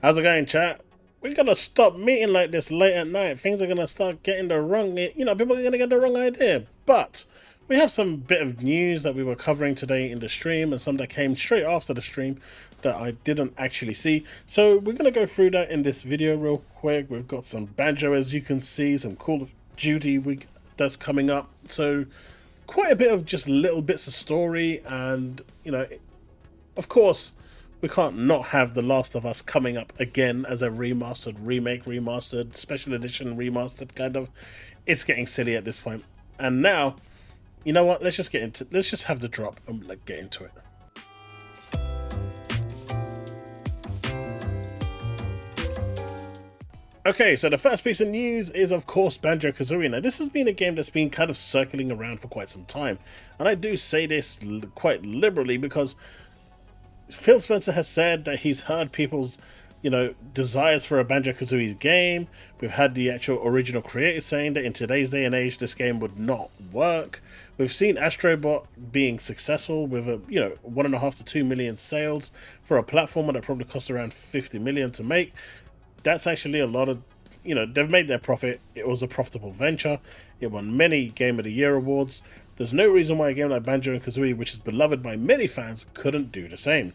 How's it going, chat? We gotta stop meeting like this late at night. Things are gonna start getting the wrong, people are gonna get the wrong idea. But we have some bit of news that we were covering today in the stream, and some that came straight after the stream that I didn't actually see. So we're gonna go through that in this video real quick. We've got some Banjo, as you can see, some Call of Duty that's coming up. So quite a bit of just little bits of story, and of course, we can't not have The Last of Us coming up again as a remastered, remastered, special edition, remastered kind of. It's getting silly at this point. And now, you know what? Let's just have the drop and get into it. Okay, so the first piece of news is, of course, Banjo Kazooie. Now, this has been a game that's been kind of circling around for quite some time. And I do say this quite liberally because Phil Spencer has said that he's heard people's, desires for a Banjo Kazooie game. We've had the actual original creator saying that in today's day and age, this game would not work. We've seen Astrobot being successful with 1.5 to 2 million sales for a platformer that probably cost around 50 million to make. That's actually a lot of, they've made their profit. It was a profitable venture. It won many Game of the Year awards. There's no reason why a game like Banjo and Kazooie, which is beloved by many fans, couldn't do the same.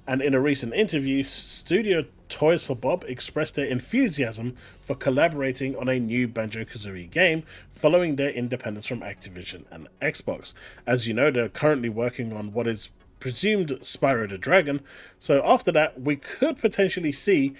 And in a recent interview, studio Toys for Bob expressed their enthusiasm for collaborating on a new Banjo Kazooie game following their independence from Activision and Xbox. As you know, they're currently working on what is presumed Spyro the Dragon, so after that, we could potentially see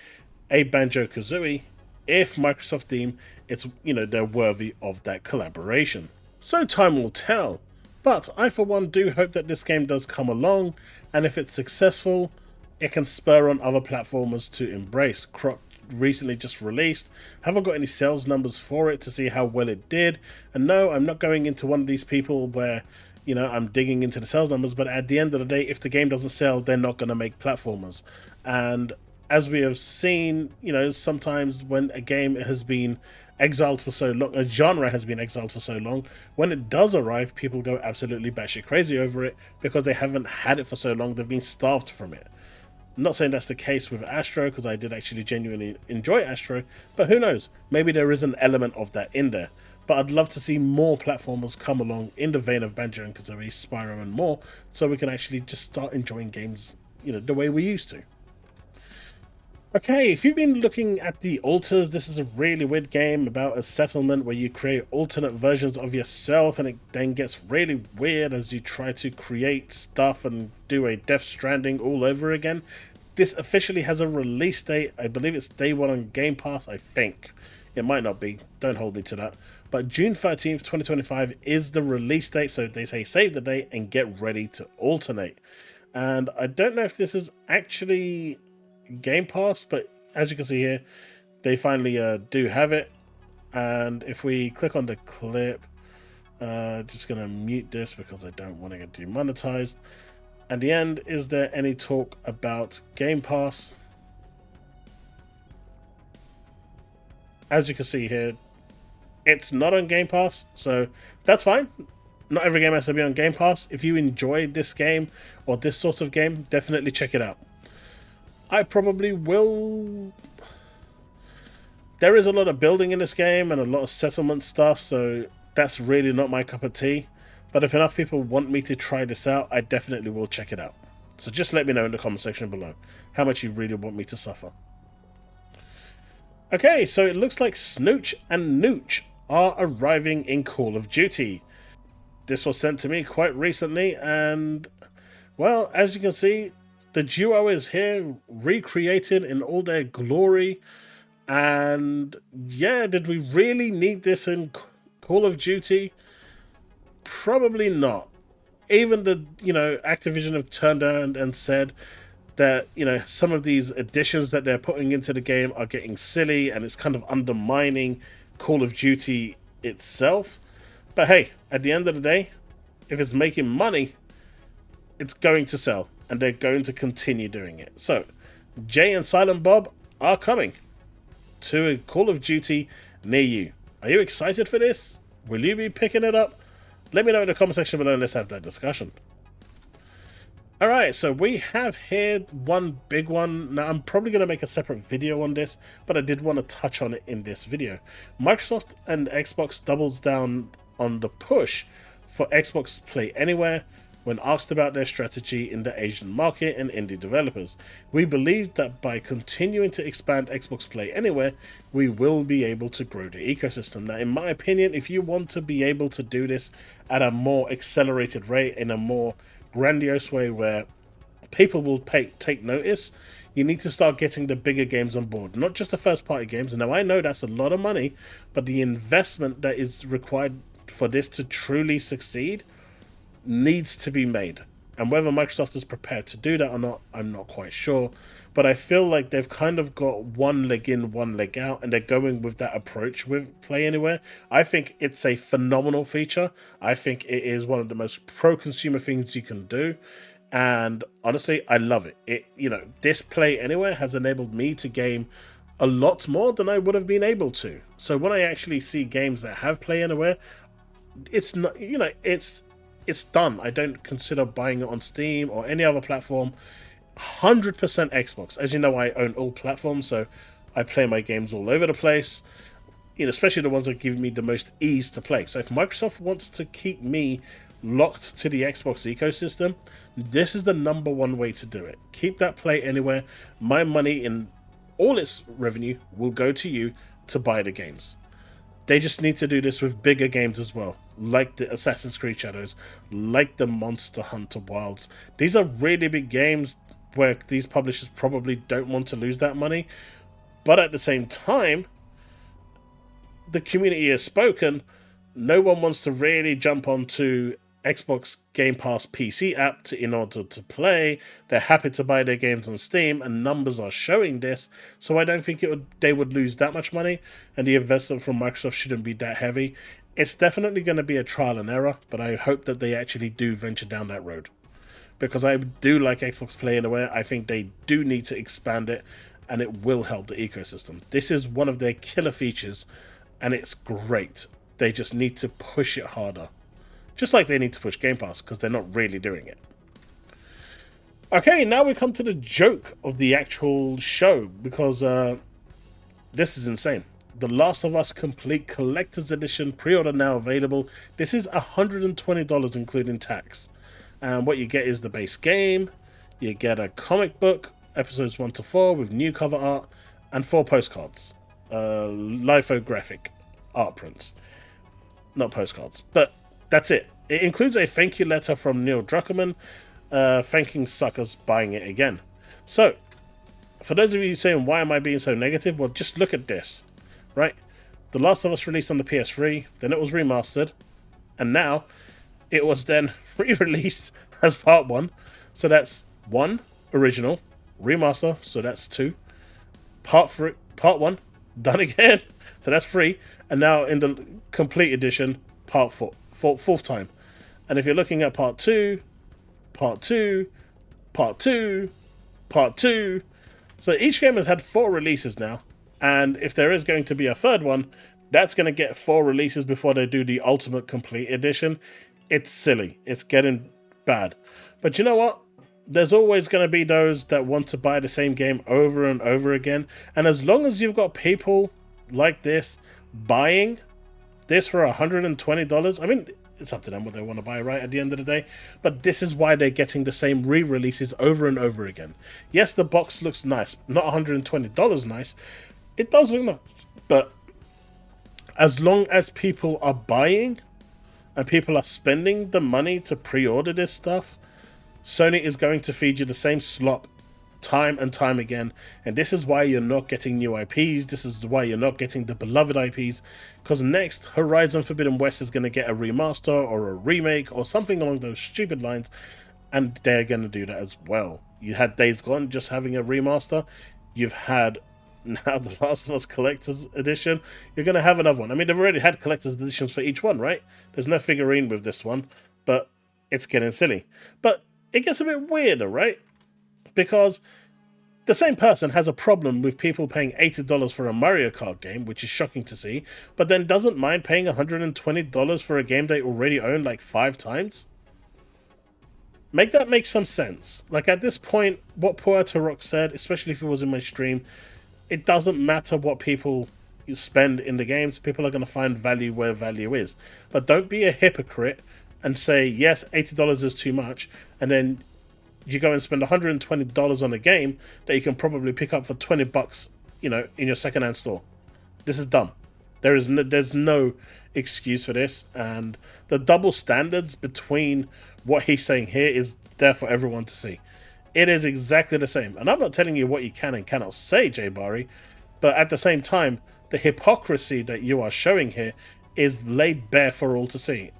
a Banjo Kazooie if Microsoft deem they're worthy of that collaboration. So time will tell, but I for one do hope that this game does come along, and if it's successful, it can spur on other platformers to embrace. Croc recently just released, haven't got any sales numbers for it to see how well it did, and no, I'm not going into one of these people where I'm digging into the sales numbers, but at the end of the day, if the game doesn't sell, they're not going to make platformers. And as we have seen, sometimes when a game has been exiled for so long, a genre has been exiled for so long, when it does arrive, people go absolutely batshit crazy over it because they haven't had it for so long, they've been starved from it. I'm not saying that's the case with Astro, because I did actually genuinely enjoy Astro, but who knows, maybe there is an element of that in there. But I'd love to see more platformers come along in the vein of Banjo and Kazooie, Spyro and more, so we can actually just start enjoying games, the way we used to. Okay, if you've been looking at the alters, this is a really weird game about a settlement where you create alternate versions of yourself, and it then gets really weird as you try to create stuff and do a Death Stranding all over again. This officially has a release date. I believe it's day one on Game Pass, I think. It might not be, don't hold me to that. But June 13th, 2025 is the release date, so they say save the date and get ready to alternate. And I don't know if this is actually Game Pass, but as you can see here, they finally do have it. And if we click on the clip, just gonna mute this because I don't want to get demonetized. At the end, is there any talk about Game Pass? As you can see here, it's not on Game Pass, so that's fine. Not every game has to be on Game Pass. If you enjoyed this game or this sort of game, definitely check it out. I probably will. There is a lot of building in this game and a lot of settlement stuff, so that's really not my cup of tea. But if enough people want me to try this out, I definitely will check it out. So just let me know in the comment section below how much you really want me to suffer. Okay, so it looks like Snooch and Nooch are arriving in Call of Duty. This was sent to me quite recently, and well, as you can see, the duo is here, recreated in all their glory. And yeah, did we really need this in Call of Duty? Probably not. Even the, Activision have turned around and said that, some of these additions that they're putting into the game are getting silly and it's kind of undermining Call of Duty itself. But hey, at the end of the day, if it's making money, it's going to sell. And they're going to continue doing it. So, Jay and Silent Bob are coming to a Call of Duty near you. Are you excited for this? Will you be picking it up? Let me know in the comment section below and let's have that discussion. Alright, so we have here one big one. Now, I'm probably going to make a separate video on this, but I did want to touch on it in this video. Microsoft and Xbox doubles down on the push for Xbox Play Anywhere when asked about their strategy in the Asian market and indie developers. We believe that by continuing to expand Xbox Play Anywhere, we will be able to grow the ecosystem. Now, in my opinion, if you want to be able to do this at a more accelerated rate, in a more grandiose way where people will take notice, you need to start getting the bigger games on board, not just the first party games. Now, I know that's a lot of money, but the investment that is required for this to truly succeed needs to be made. And whether Microsoft is prepared to do that or not, I'm not quite sure. But I feel like they've kind of got one leg in, one leg out, and they're going with that approach with Play Anywhere. I think it's a phenomenal feature. I think it is one of the most pro-consumer things you can do. And honestly, I love it. This Play Anywhere has enabled me to game a lot more than I would have been able to. So when I actually see games that have Play Anywhere, it's not, it's done. I don't consider buying it on Steam or any other platform. 100% Xbox. As you know, I own all platforms, so I play my games all over the place. Especially the ones that give me the most ease to play. So if Microsoft wants to keep me locked to the Xbox ecosystem, this is the #1 way to do it. Keep that Play Anywhere. My money in all its revenue will go to you to buy the games. They just need to do this with bigger games as well, like the Assassin's Creed Shadows, like the Monster Hunter Wilds. These are really big games where these publishers probably don't want to lose that money. But at the same time, the community has spoken. No one wants to really jump onto Xbox Game Pass PC app in order to play. They're happy to buy their games on Steam, and numbers are showing this. So I don't think they would lose that much money, and the investment from Microsoft shouldn't be that heavy. It's definitely going to be a trial and error, but I hope that they actually do venture down that road, because I do like Xbox Play Anywhere. I think they do need to expand it, and it will help the ecosystem. This is one of their killer features, and it's great. They just need to push it harder. Just like they need to push Game Pass, because they're not really doing it. Okay, now we come to the joke of the actual show, because this is insane. The Last of Us Complete Collector's Edition, pre-order now available. This is $120 including tax. And what you get is the base game. You get a comic book, episodes 1 to 4, with new cover art, and 4 postcards. Lithographic art prints. Not postcards, but that's it. It includes a thank you letter from Neil Druckmann, thanking suckers buying it again. So, for those of you saying, why am I being so negative? Well, just look at this, right? The Last of Us released on the PS3, then it was remastered, and now it was then re-released as Part 1. So that's 1, original, remaster, so that's 2, Part 1, done again, so that's 3, and now in the complete edition, Part 4, fourth time. And if you're looking at Part 2, Part 2, Part 2, Part 2, so each game has had 4 releases now, and if there is going to be a third one, that's going to get 4 releases before they do the Ultimate Complete Edition. It's silly. It's getting bad. But you know what? There's always going to be those that want to buy the same game over and over again. And as long as you've got people like this buying this for $120, I mean, it's up to them what they want to buy, right, at the end of the day. But this is why they're getting the same re-releases over and over again. Yes, the box looks nice. Not $120 nice. It does look nice. But as long as people are buying and people are spending the money to pre-order this stuff, Sony is going to feed you the same slop time and time again. And this is why you're not getting new IPs. This is why you're not getting the beloved IPs. Because next, Horizon Forbidden West is going to get a remaster or a remake or something along those stupid lines. And they're going to do that as well. You had Days Gone just having a remaster. You've had now the Last of Us Collector's Edition. You're going to have another one. I mean, they've already had Collector's Editions for each one, right? There's no figurine with this one. But it's getting silly. But it gets a bit weirder, right? Because the same person has a problem with people paying $80 for a Mario Kart game, which is shocking to see, but then doesn't mind paying $120 for a game they already own like 5 times. Make that make some sense. Like, at this point, what Puerto Rock said, especially if it was in my stream, it doesn't matter what people you spend in the games. People are going to find value where value is. But don't be a hypocrite and say, yes, $80 is too much, and then you go and spend $120 on a game that you can probably pick up for $20, you know, in your secondhand store. This is dumb. There's no excuse for this, and the double standards between what he's saying here is there for everyone to see. It is exactly the same, and I'm not telling you what you can and cannot say, Jay Bari, but at the same time, the hypocrisy that you are showing here is laid bare for all to see.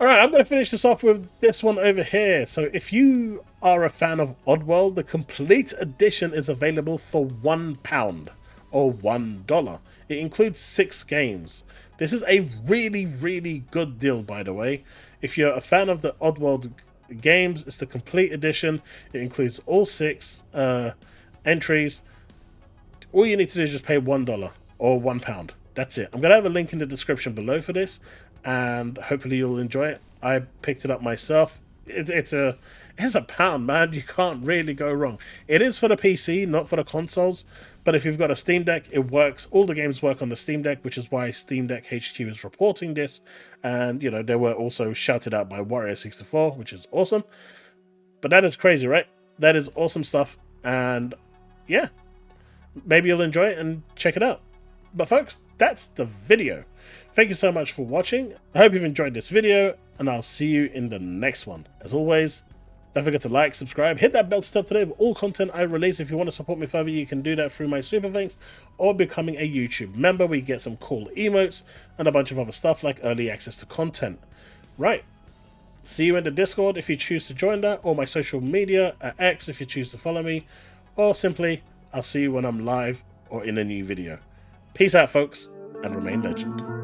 Alright, I'm going to finish this off with this one over here. So if you are a fan of Oddworld, the complete edition is available for £1 or $1. It includes 6 games. This is a really, really good deal, by the way. If you're a fan of the Oddworld games, it's the complete edition. It includes all 6 entries. All you need to do is just pay $1 or £1. That's it. I'm going to have a link in the description below for this, and hopefully you'll enjoy it. I picked it up myself. It's a pound, man. You can't really go wrong. It is for the PC, not for the consoles, but if you've got a Steam Deck, it works. All the games work on the Steam Deck, which is why Steam Deck HQ is reporting this, and you know, they were also shouted out by Warrior64, which is awesome. But that is crazy, right? That is awesome stuff, and yeah, maybe you'll enjoy it and check it out. But folks, that's the video. Thank you so much for watching. I hope you've enjoyed this video, and I'll see you in the next one. As always, don't forget to like, subscribe, hit that bell to stay up to date with all content I release. If you want to support me further, you can do that through my super thanks or becoming a YouTube member, where you get some cool emotes and a bunch of other stuff like early access to content. Right. See you in the Discord if you choose to join that, or my social media at X if you choose to follow me, or simply, I'll see you when I'm live or in a new video. Peace out, folks, and remain legend.